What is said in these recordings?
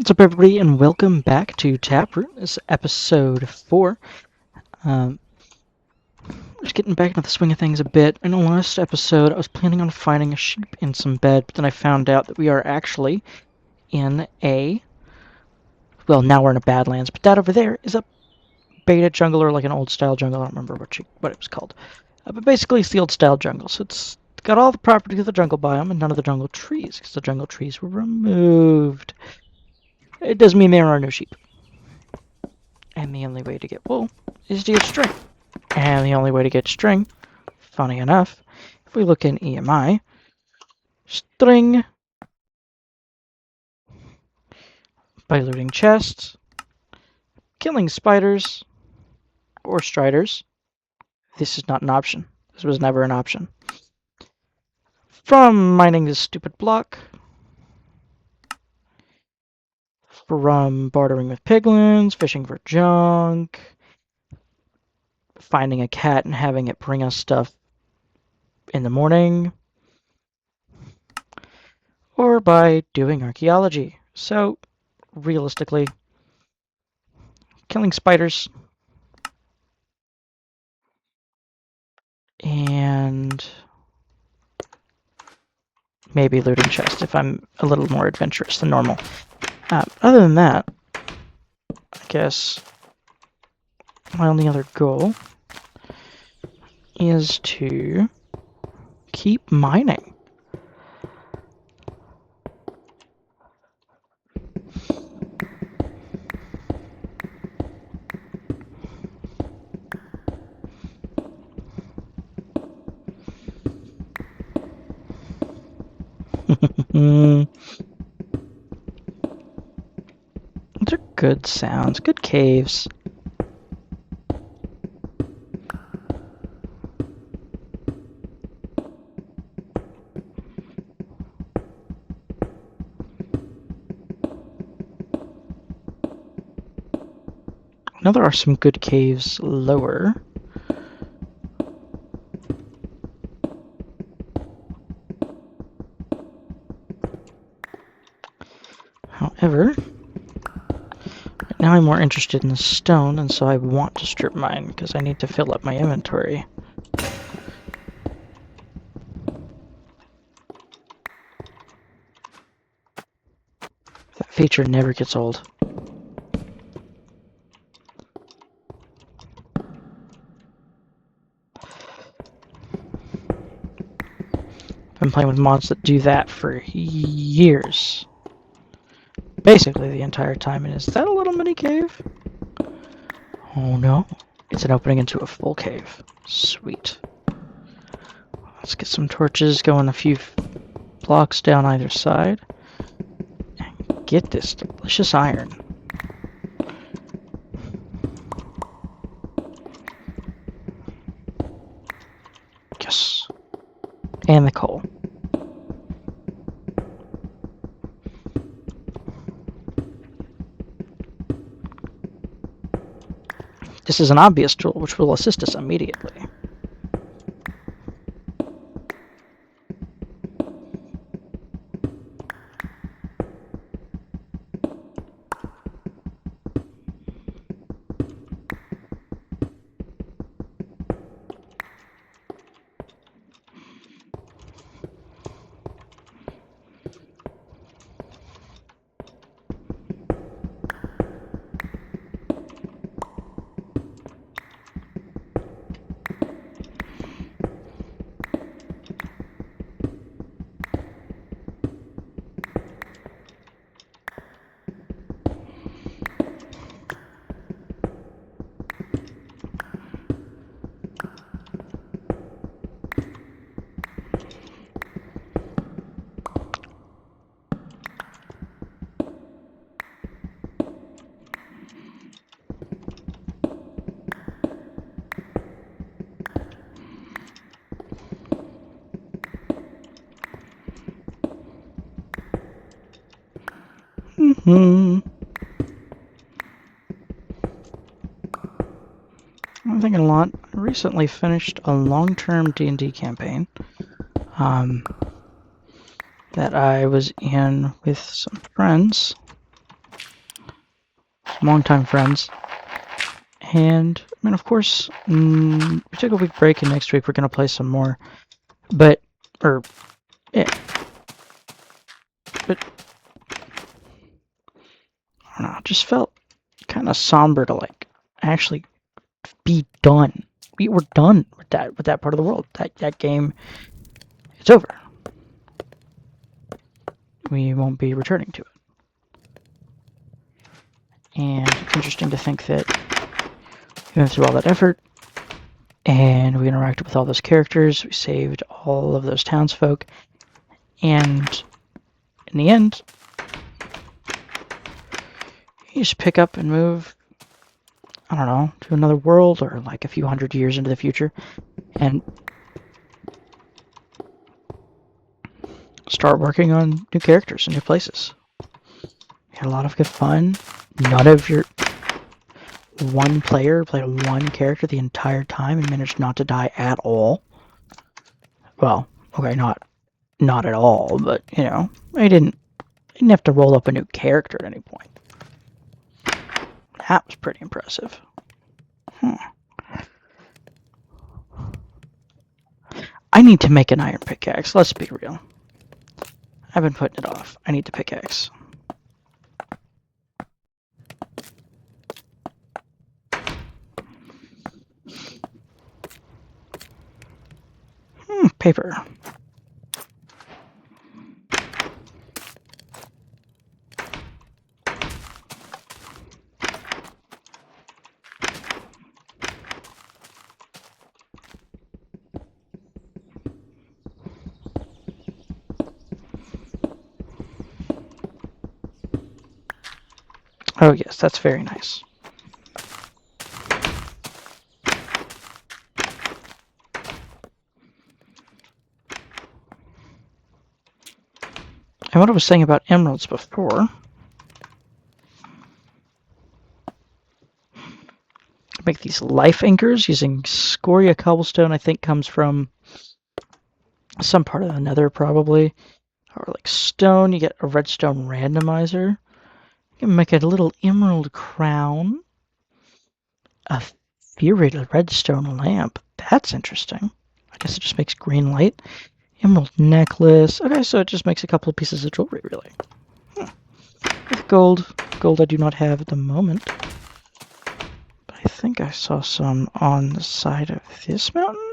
What's up, everybody, and welcome back to Taproot. This is episode 4. Um, just getting back into the swing of things a bit. In the last episode, I was planning on finding a sheep in some bed, but then I found out that we are actually in a... Well, now we're in a Badlands, but that over there is a beta jungle, or like an old-style jungle. I don't remember what it was called. But basically, it's the old-style jungle, so it's got all the properties of the jungle biome and none of the jungle trees, because the jungle trees were removed. It does mean there are no sheep. And the only way to get wool is to get string. And the only way to get string, funny enough, if we look in EMI, string by looting chests, killing spiders or striders. This is not an option. This was never an option. From mining this stupid block, from bartering with piglins, fishing for junk, finding a cat and having it bring us stuff in the morning, or by doing archaeology. So, realistically, killing spiders and maybe looting chests if I'm a little more adventurous than normal. Other than that, I guess my only other goal is to keep mining. Those are good sounds, good caves. I know there are some good caves lower. However, right now I'm more interested in the stone, and so I want to strip mine because I need to fill up my inventory. That feature never gets old. I've been playing with mods that do that for years. Basically the entire time. And is that a little mini cave? Oh no. It's an opening into a full cave. Sweet. Let's get some torches going a few blocks down either side. And get this delicious iron. Yes. And the coal. This is an obvious tool which will assist us immediately. I'm thinking a lot. I recently finished a long-term D&D campaign that I was in with some friends. some longtime friends. And, I mean, of course, we took a week break, and next week we're going to play some more. But, yeah. But, I don't know, it just felt kind of somber to, like, actually be done. We were done with that part of the world. That game, it's over. We won't be returning to it. And it's interesting to think that we went through all that effort, and we interacted with all those characters, we saved all of those townsfolk, and in the end, you just pick up and move, I don't know, to another world, or like a few hundred years into the future, and start working on new characters and new places. We had a lot of good fun. None of your one player played one character the entire time and managed not to die at all. Well, okay, not at all, but you know, I didn't have to roll up a new character at any point. That was pretty impressive. I need to make an iron pickaxe, let's be real. I've been putting it off. I need to pickaxe. Paper. Oh yes, that's very nice. And what I was saying about emeralds before, make these life anchors using scoria cobblestone. I think comes from some part of the nether, probably, or like stone. You get a redstone randomizer. You can make a little emerald crown, a furied redstone lamp. That's interesting. I guess it just makes green light. Emerald necklace. Okay, so it just makes a couple of pieces of jewelry, really. With gold. Gold I do not have at the moment. But I think I saw some on the side of this mountain?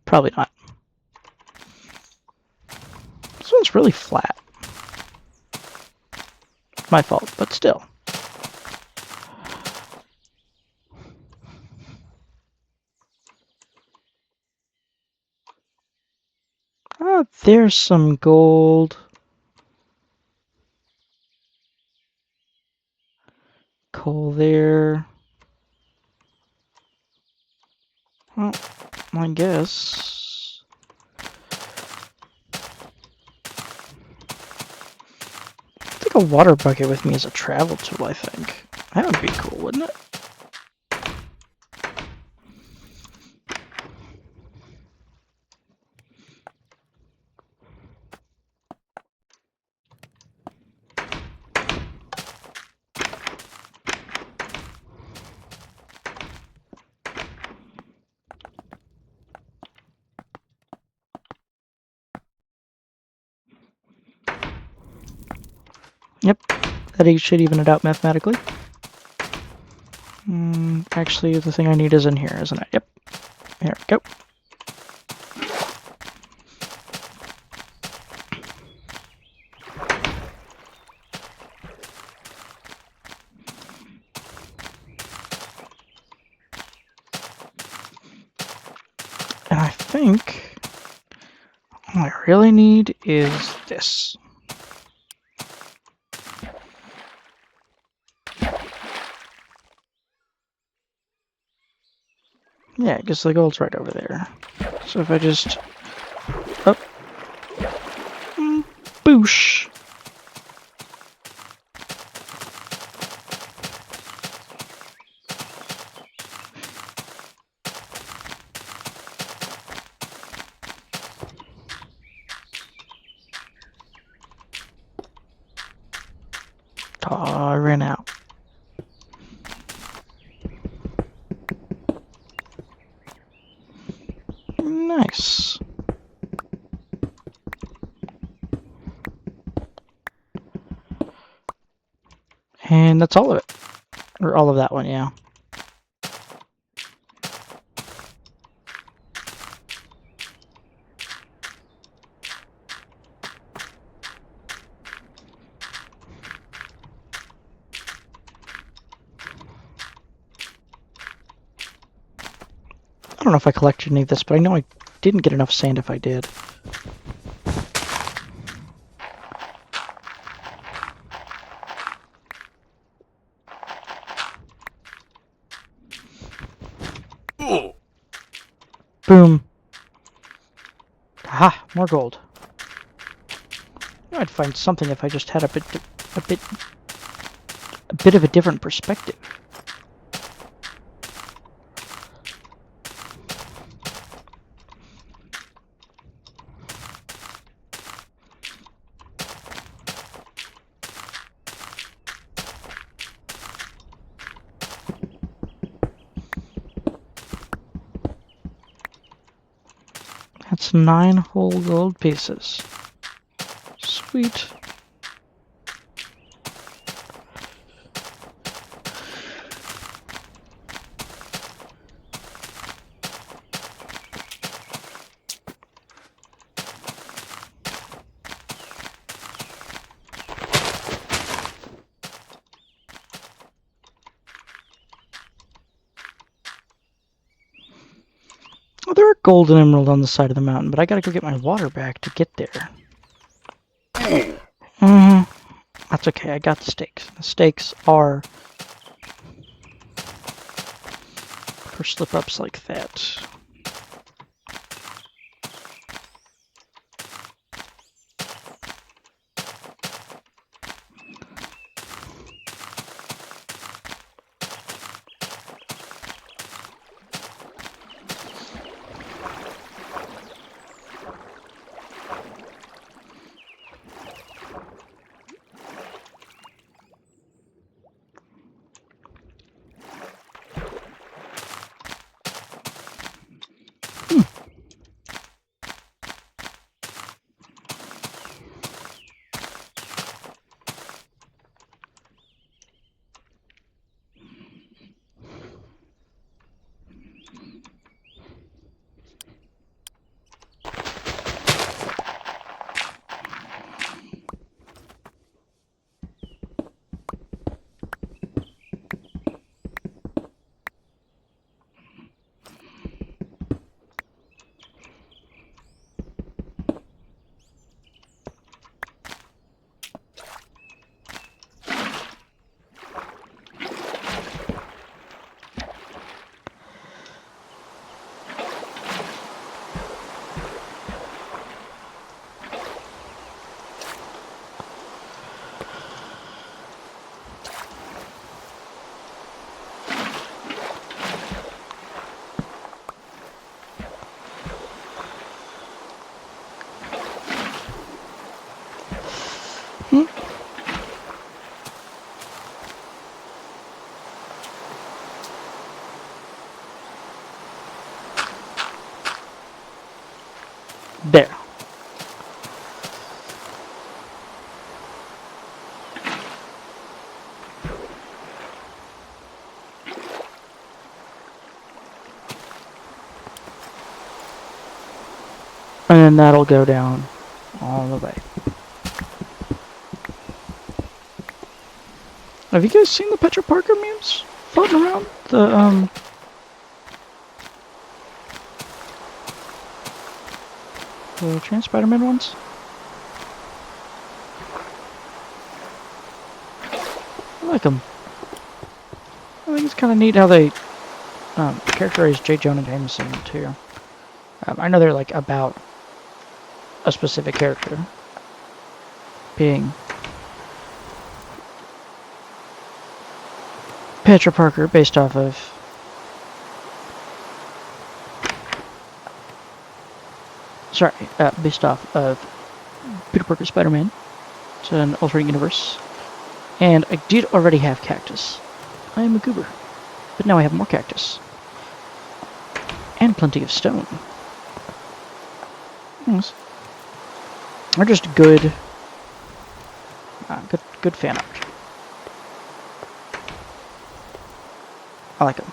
Probably not. This one's really flat. My fault, but still. Ah, there's some gold. Coal there. Well, I guess. Take a water bucket with me as a travel tool, I think. That would be cool, wouldn't it? Yep, that should even it out mathematically. Actually, the thing I need is in here, isn't it? Yep. There we go. And I think all I really need is this. Yeah, because the gold's right over there. So if I just... Oh. Boosh. Oh, I ran out. Nice. And that's all of it. Or all of that one, yeah. I don't know if I collected any of this, but I know I didn't get enough sand if I did. Boom. Aha, more gold. I'd find something if I just had a bit of a different perspective. That's 9 whole gold pieces. Sweet. Well, there are gold and emerald on the side of the mountain, but I gotta go get my water back to get there. That's okay, I got the stakes. The stakes are for slip-ups like that. There. And then that'll go down all the way. Have you guys seen the Petra Parker memes floating around? The Trans Spider-Man ones? I like them. I think it's kind of neat how they characterize J. Jonah Jameson too. I know they're like about a specific character being Petra Parker based off of based off of Peter Parker Spider-Man. It's an alternate universe. And I did already have cactus. I am a goober. But now I have more cactus. And plenty of stone. things. They're just good, good fan art. I like them.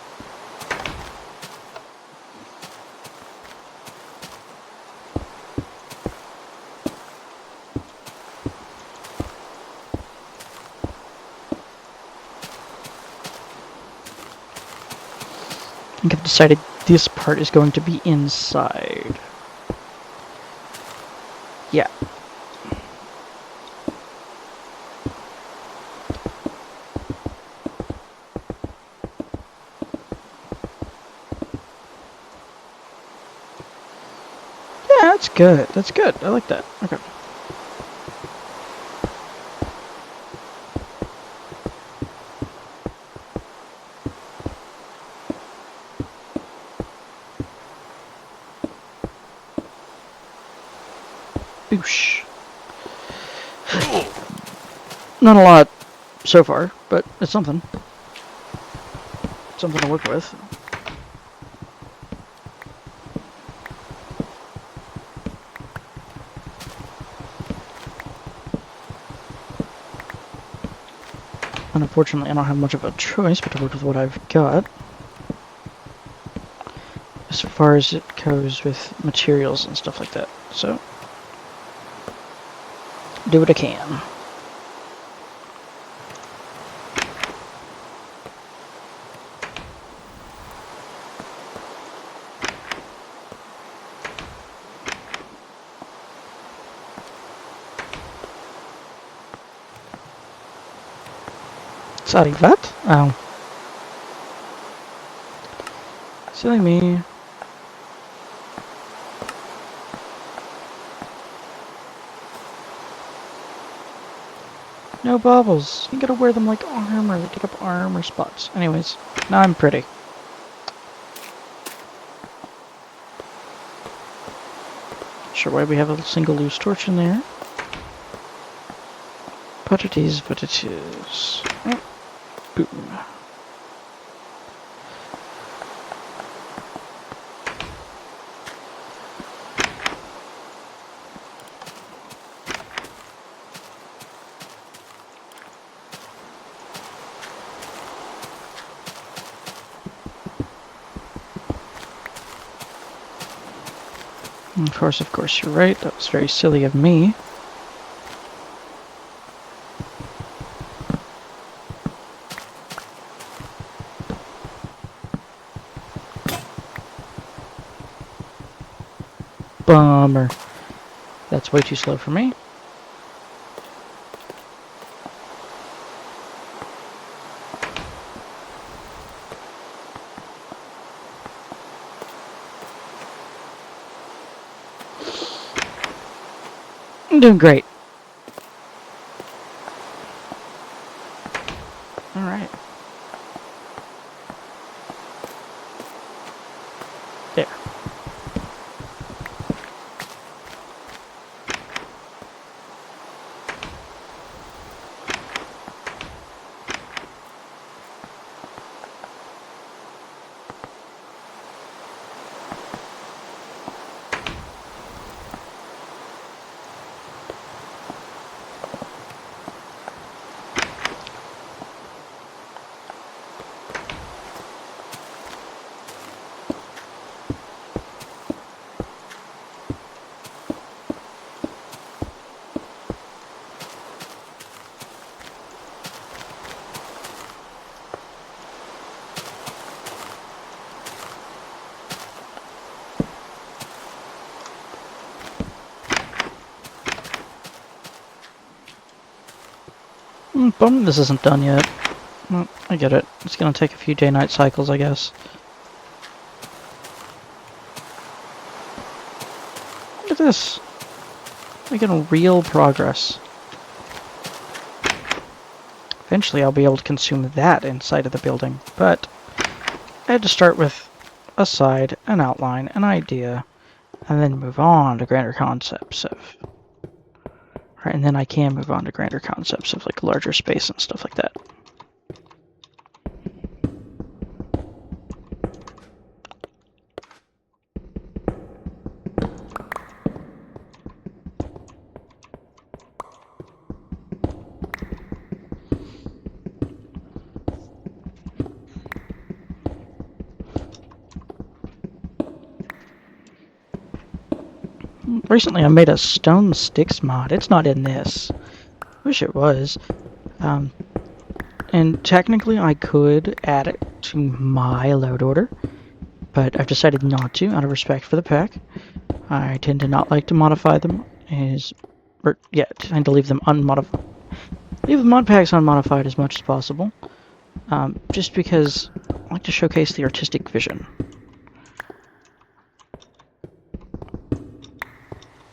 I think I've decided this part is going to be inside. Yeah. Yeah, that's good. That's good. I like that. Okay. Boosh. Not a lot so far, but it's something. Something to work with. And unfortunately, I don't have much of a choice but to work with what I've got. As far as it goes with materials and stuff like that. So, do what I can. Sorry, what? Oh. Silly me. No baubles. You gotta wear them like armor. They take up armor spots. Anyways, now I'm pretty. Sure why we have a single loose torch in there. But it is what it is. Oh. Boom. Of course, you're right. That was very silly of me. Bummer. That's way too slow for me. I'm doing great. Alright. There. Bummer this isn't done yet. Well, I get it. It's gonna take a few day-night cycles, I guess. Look at this. Making real progress. Eventually I'll be able to consume that inside of the building, but I had to start with a side, an outline, an idea, and then move on to grander concepts of... Right, and then I can move on to grander concepts of like larger space and stuff like that. Recently I made a stone sticks mod. It's not in this. Wish it was. And technically I could add it to my load order, but I've decided not to out of respect for the pack. I tend to not like to modify them tend to leave them unmodified. Leave the mod packs unmodified as much as possible, just because I like to showcase the artistic vision.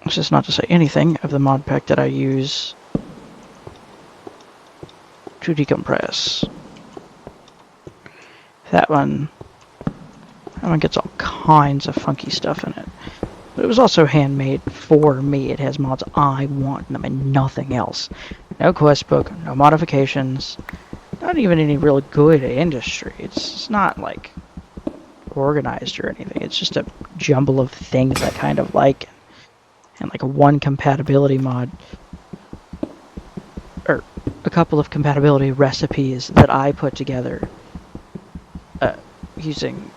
This is not to say anything of the mod pack that I use to decompress. That one gets all kinds of funky stuff in it. But it was also handmade for me. It has mods I want in them and nothing else. No quest book, no modifications, not even any real good industry. It's not like organized or anything. It's just a jumble of things I kind of like, and like one compatibility mod, or a couple of compatibility recipes that I put together using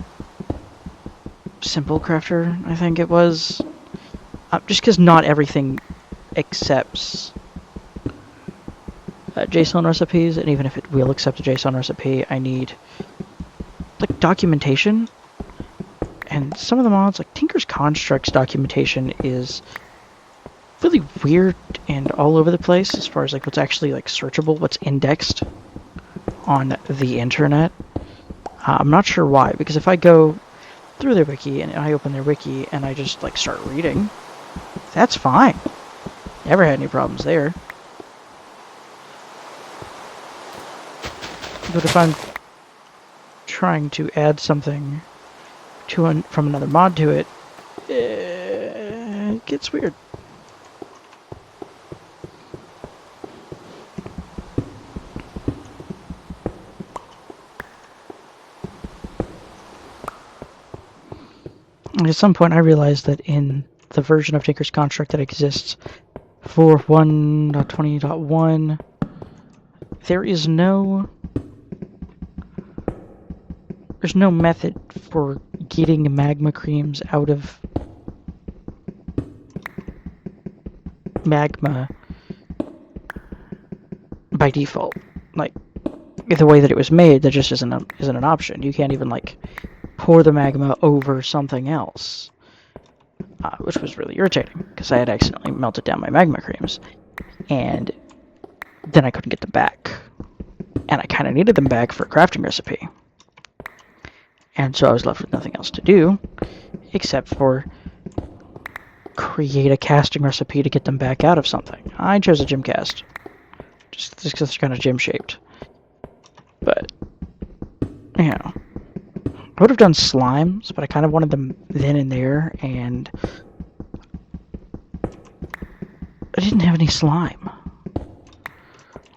Simple Crafter, I think it was. Just because not everything accepts JSON recipes, and even if it will accept a JSON recipe, I need like documentation. And some of the mods, like Tinker's Constructs documentation, is really weird and all over the place as far as like what's actually like searchable, what's indexed on the internet. I'm not sure why, because if I go through their wiki and I open their wiki and I just like start reading, that's fine. Never had any problems there. But if I'm trying to add something to from another mod to it, it gets weird. And at some point I realized that in the version of Tinker's Construct that exists for 1.20.1, there's no method for getting magma creams out of magma by default. Like the way that it was made, that just isn't an option. You can't even like pour the magma over something else, which was really irritating because I had accidentally melted down my magma creams, and then I couldn't get them back, and I kind of needed them back for a crafting recipe, and so I was left with nothing else to do except for create a casting recipe to get them back out of something. I chose a gem cast, just because it's kind of gem shaped, but you know. I would have done slimes, but I kind of wanted them then and there, and I didn't have any slime.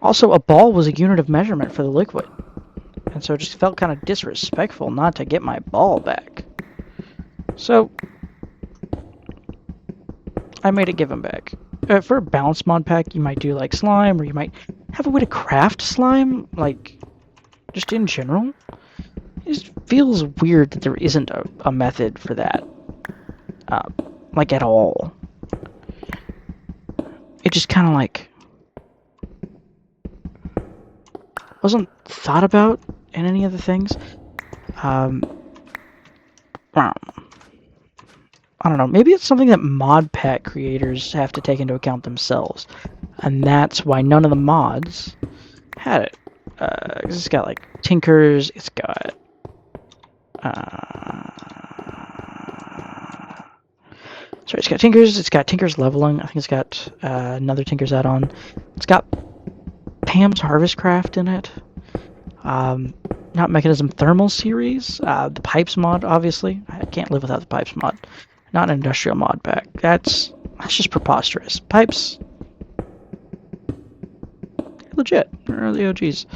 Also, a ball was a unit of measurement for the liquid, and so it just felt kind of disrespectful not to get my ball back. So I made it give them back. For a balanced mod pack, you might do like slime, or you might have a way to craft slime, like just in general. It just feels weird that there isn't a method for that, like at all. It just kind of like wasn't thought about in any of the things. I don't know, maybe it's something that mod pack creators have to take into account themselves, and that's why none of the mods had it. Cause it's got like Tinkers, it's got it's got Tinker's leveling. I think it's got another Tinker's add-on. It's got Pam's Harvest Craft in it. Not Mechanism Thermal series. The Pipes mod, obviously. I can't live without the Pipes mod. Not an industrial mod pack. That's just preposterous. Pipes, legit. They're the OGs.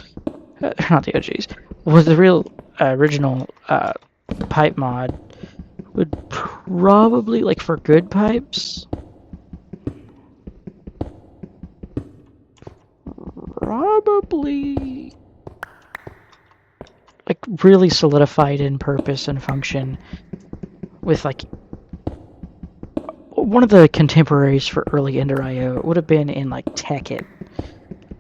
Not the OGs. Was the real original pipe mod would probably, like for good pipes, probably like really solidified in purpose and function with like one of the contemporaries for early Ender IO. It would have been in like Tekkit.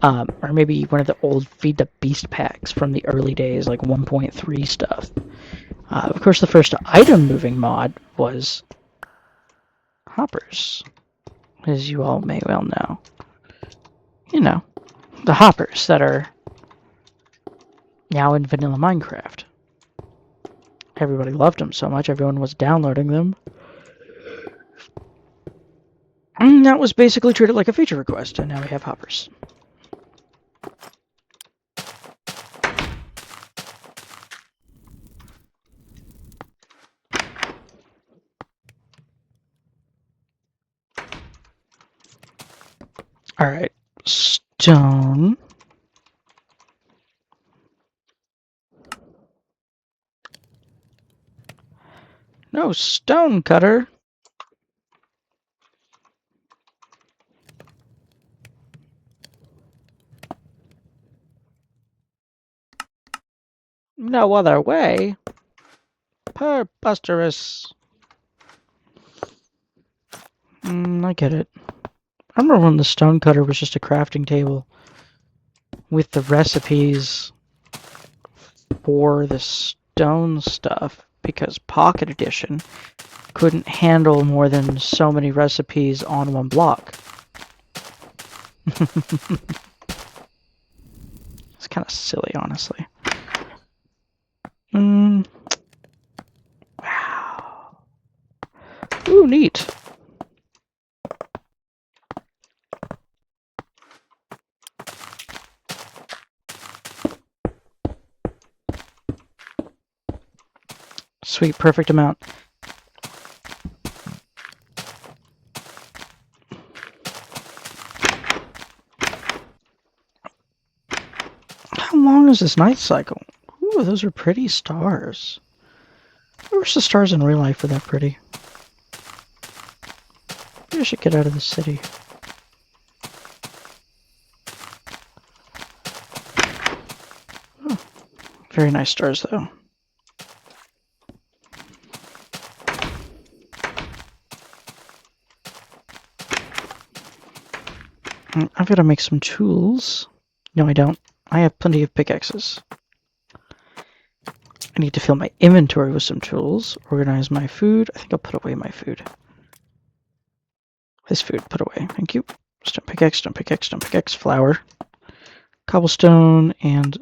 Or maybe one of the old Feed the Beast packs from the early days, like 1.3 stuff. Of course, the first item moving mod was hoppers, as you all may well know. You know, the hoppers that are now in vanilla Minecraft. Everybody loved them so much, everyone was downloading them. And that was basically treated like a feature request, and now we have hoppers. Alright, stone. No, stone cutter. No other way. Preposterous. I get it. I remember when the stone cutter was just a crafting table with the recipes for the stone stuff, because Pocket Edition couldn't handle more than so many recipes on one block. It's kind of silly, honestly. Wow. Ooh, neat. Sweet, perfect amount. How long is this night cycle? Ooh, those are pretty stars. I wish the stars in real life were that pretty. Maybe I should get out of the city. Oh, very nice stars, though. I've got to make some tools. No, I don't. I have plenty of pickaxes. I need to fill my inventory with some tools. Organize my food. I think I'll put away my food. This food, put away. Thank you. Stone pickaxe, stone pickaxe, stone pickaxe, flour, cobblestone, and...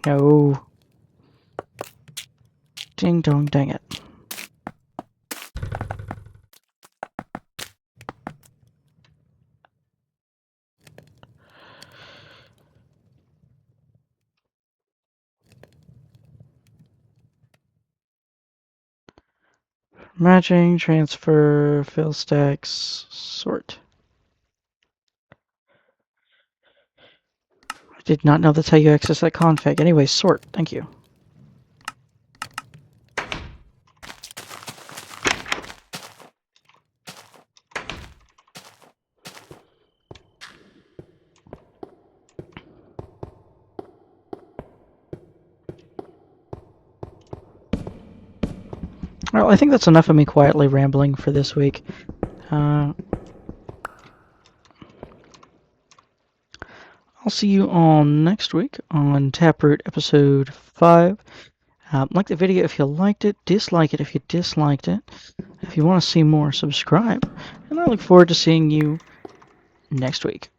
No. Ding dong, dang it. Matching, transfer, fill stacks, sort. I did not know that's how you access that config. Anyway, sort. Thank you. Well, I think that's enough of me quietly rambling for this week. I'll see you all next week on Taproot episode 5. Like the video if you liked it, dislike it if you disliked it. If you want to see more, subscribe. And I look forward to seeing you next week.